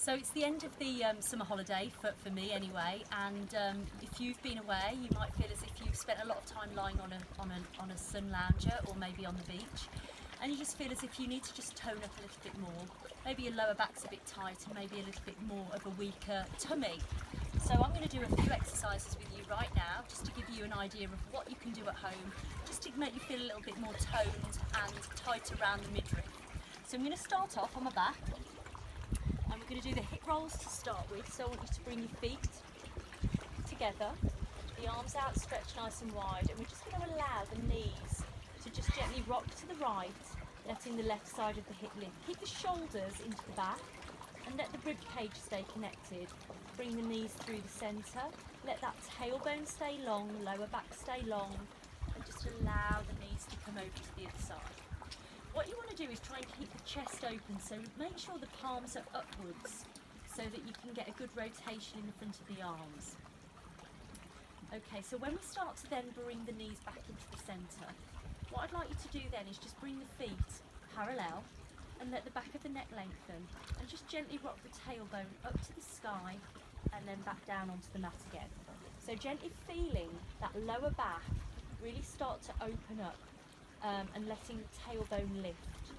So it's the end of the summer holiday for me anyway, and if you've been away, you might feel as if you've spent a lot of time lying on a sun lounger or maybe on the beach, and you just feel as if you need to just tone up a little bit more. Maybe your lower back's a bit tight and maybe a little bit more of a weaker tummy. So I'm going to do a few exercises with you right now, just to give you an idea of what you can do at home, just to make you feel a little bit more toned and tight around the midriff. So I'm going to start off on my back. And we're going to do the hip rolls to start with, so I want you to bring your feet together, the arms outstretched nice and wide, and we're just going to allow the knees to just gently rock to the right, letting the left side of the hip lift. Keep the shoulders into the back and let the rib cage stay connected. Bring the knees through the centre, let that tailbone stay long, lower back stay long, and just allow the knees to come over to the other side. What you want to do is try and keep the chest open, so make sure the palms are upwards so that you can get a good rotation in the front of the arms. Okay, so when we start to then bring the knees back into the centre, what I'd like you to do then is just bring the feet parallel and let the back of the neck lengthen, and just gently rock the tailbone up to the sky and then back down onto the mat again. So gently feeling that lower back really start to open up. And letting the tailbone lift.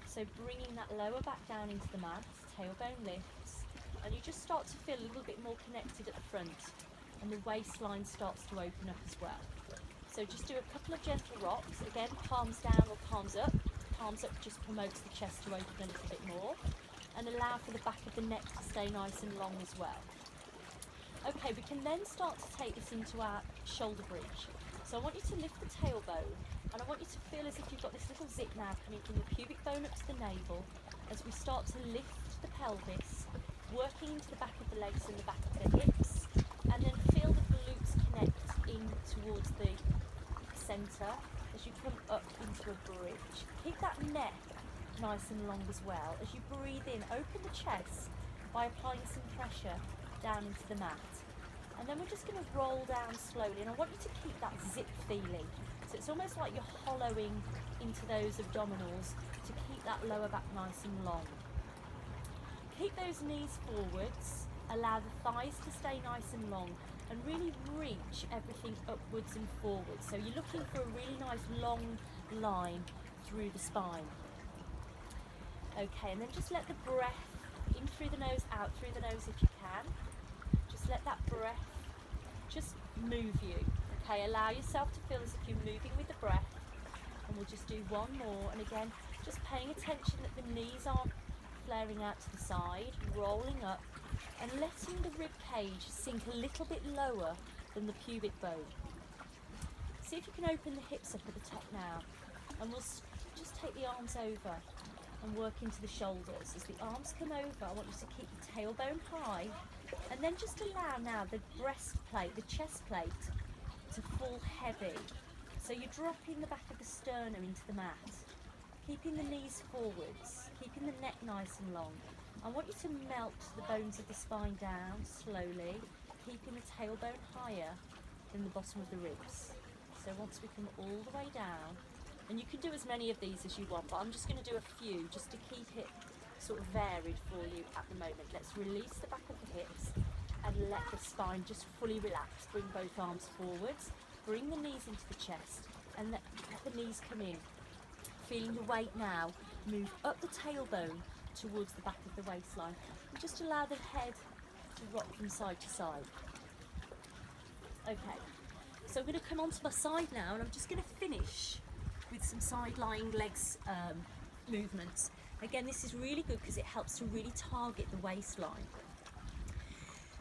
So bringing that lower back down into the mat, tailbone lifts, and you just start to feel a little bit more connected at the front, and the waistline starts to open up as well. So just do a couple of gentle rocks, again palms down or palms up. Palms up just promotes the chest to open a little bit more, and allow for the back of the neck to stay nice and long as well. Okay, we can then start to take this into our shoulder bridge. So I want you to lift the tailbone, and I want you to feel as if you've got this little zip now coming from the pubic bone up to the navel as we start to lift the pelvis, working into the back of the legs and the back of the hips, and then feel the glutes connect in towards the centre as you come up into a bridge. Keep that neck nice and long as well. As you breathe in, open the chest by applying some pressure down into the mat. And then we're just going to roll down slowly, and I want you to keep that zip feeling. So it's almost like you're hollowing into those abdominals to keep that lower back nice and long. Keep those knees forwards, allow the thighs to stay nice and long, and really reach everything upwards and forwards. So you're looking for a really nice long line through the spine. Okay, and then just let the breath in through the nose, out through the nose if you can. Just let that breath just move you. Okay, allow yourself to feel as if you're moving with the breath, and we'll just do one more. And again, just paying attention that the knees aren't flaring out to the side, rolling up, and letting the rib cage sink a little bit lower than the pubic bone. See if you can open the hips up at the top now, and we'll just take the arms over and work into the shoulders. As the arms come over, I want you to keep the tailbone high, and then just allow now the breastplate, the chest plate, to fall heavy. So you're dropping the back of the sternum into the mat, keeping the knees forwards, keeping the neck nice and long. I want you to melt the bones of the spine down slowly, keeping the tailbone higher than the bottom of the ribs. So once we come all the way down, and you can do as many of these as you want, but I'm just going to do a few just to keep it sort of varied for you at the moment. Let's release the back of the hips and let the spine just fully relax. Bring both arms forwards, bring the knees into the chest, and let the knees come in. Feeling the weight now move up the tailbone towards the back of the waistline, and just allow the head to rock from side to side. Okay, so I'm going to come onto my side now, and I'm just going to finish with some side lying legs movements. Again, this is really good because it helps to really target the waistline.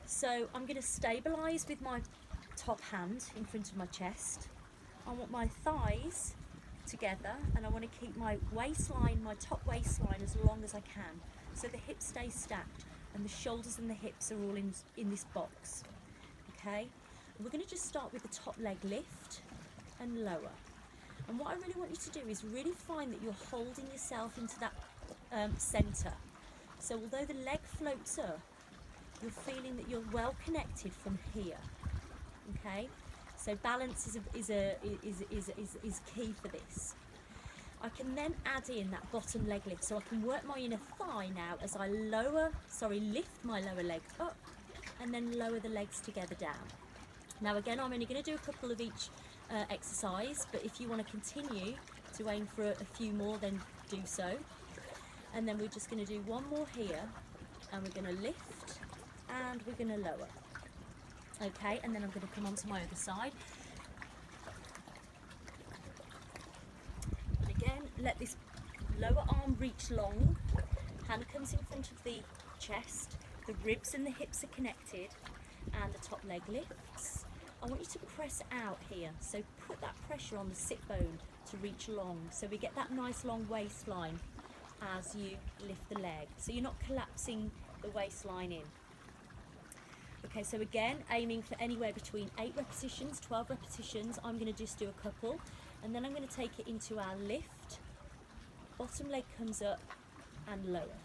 So I'm going to stabilise with my top hand in front of my chest. I want my thighs together, and I want to keep my waistline, my top waistline, as long as I can, so the hips stay stacked and the shoulders and the hips are all in this box. Okay, and we're going to just start with the top leg lift and lower. And what I really want you to do is really find that you're holding yourself into that centre. So although the leg floats up, you're feeling that you're well connected from here. Okay, so balance is key for this. I can then add in that bottom leg lift. So I can work my inner thigh now as I lift my lower leg up and then lower the legs together down. Now again, I'm only going to do a couple of each exercise, but if you want to continue to aim for a few more, then do so. And then we're just going to do one more here, and we're going to lift and we're going to lower. Okay, and then I'm going to come on to my other side. And again, let this lower arm reach long, hand comes in front of the chest, the ribs and the hips are connected, and the top leg lifts. I want you to press out here, so put that pressure on the sit bone to reach long, so we get that nice long waistline as you lift the leg, so you're not collapsing the waistline in. Okay, so again, aiming for anywhere between 8 repetitions, 12 repetitions. I'm going to just do a couple, and then I'm going to take it into our lift. Bottom leg comes up and lower.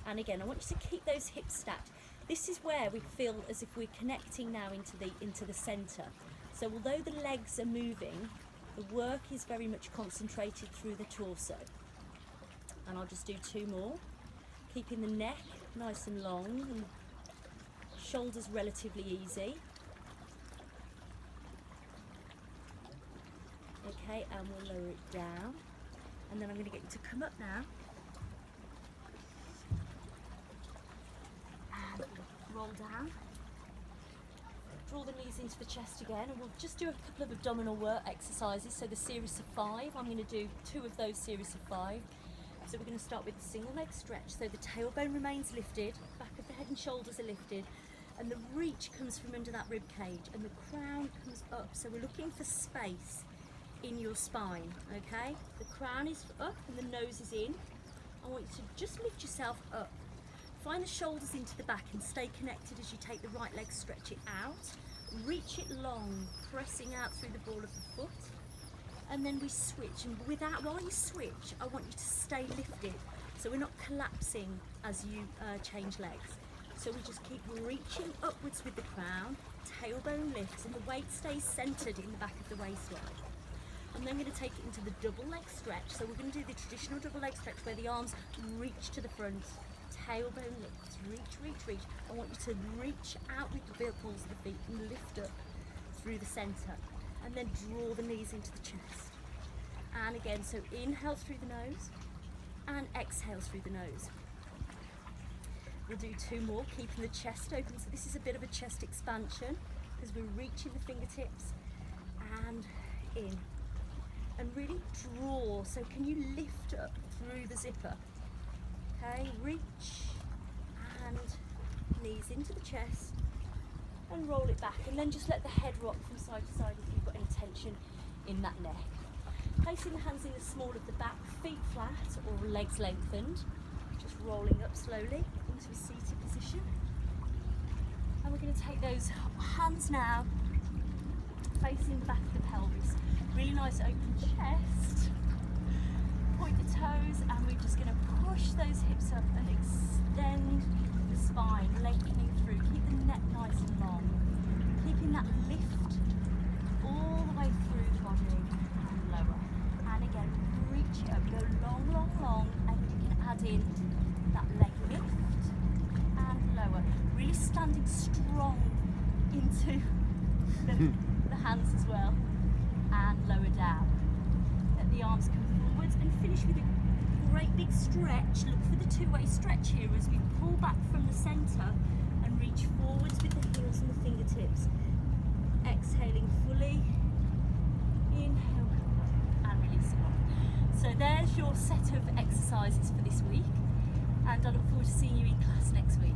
And again, I want you to keep those hips stacked. This is where we feel as if we're connecting now into the center. So although the legs are moving, the work is very much concentrated through the torso. And I'll just do 2 more, keeping the neck nice and long and shoulders relatively easy. Okay, and we'll lower it down. And then I'm going to get you to come up now. And roll down. Draw the knees into the chest again, and we'll just do a couple of abdominal work exercises. So the series of 5, I'm going to do 2 of those series of 5. So we're going to start with the single leg stretch. So the tailbone remains lifted, back of the head and shoulders are lifted, and the reach comes from under that rib cage, and the crown comes up. So we're looking for space in your spine, okay? The crown is up and the nose is in. I want you to just lift yourself up. Find the shoulders into the back and stay connected as you take the right leg, stretch it out. Reach it long, pressing out through the ball of the foot. And then we switch, and while you switch, I want you to stay lifted, so we're not collapsing as you change legs. So we just keep reaching upwards with the crown, tailbone lifts, and the weight stays centered in the back of the waistline. And then we're going to take it into the double leg stretch. So we're going to do the traditional double leg stretch where the arms reach to the front, tailbone lifts, reach. I want you to reach out with the balls of the feet and lift up through the center. And then draw the knees into the chest. And again, so inhale through the nose and exhale through the nose. We'll do 2 more, keeping the chest open. So this is a bit of a chest expansion because we're reaching the fingertips and in. And really draw, so can you lift up through the zipper? Okay, reach and knees into the chest. And roll it back, and then just let the head rock from side to side if you've got any tension in that neck. Placing the hands in the small of the back, feet flat or legs lengthened. Just rolling up slowly into a seated position. And we're going to take those hands now facing the back of the pelvis. Really nice open chest. Point the toes, and we're just going to push those hips up and extend the spine, lengthening through. Keep the neck nice and long. Keeping that lift all the way through the body and lower. And again, reach it up, go long, and you can add in that leg lift and lower. Really standing strong into the hands as well, and lower down. Let the arms come forwards and finish with a great big stretch. Look for the 2-way stretch here as we pull back from the center and reach forwards with the heels and the fingertips. Exhaling fully. Inhale and releasing off. So there's your set of exercises for this week, and I look forward to seeing you in class next week.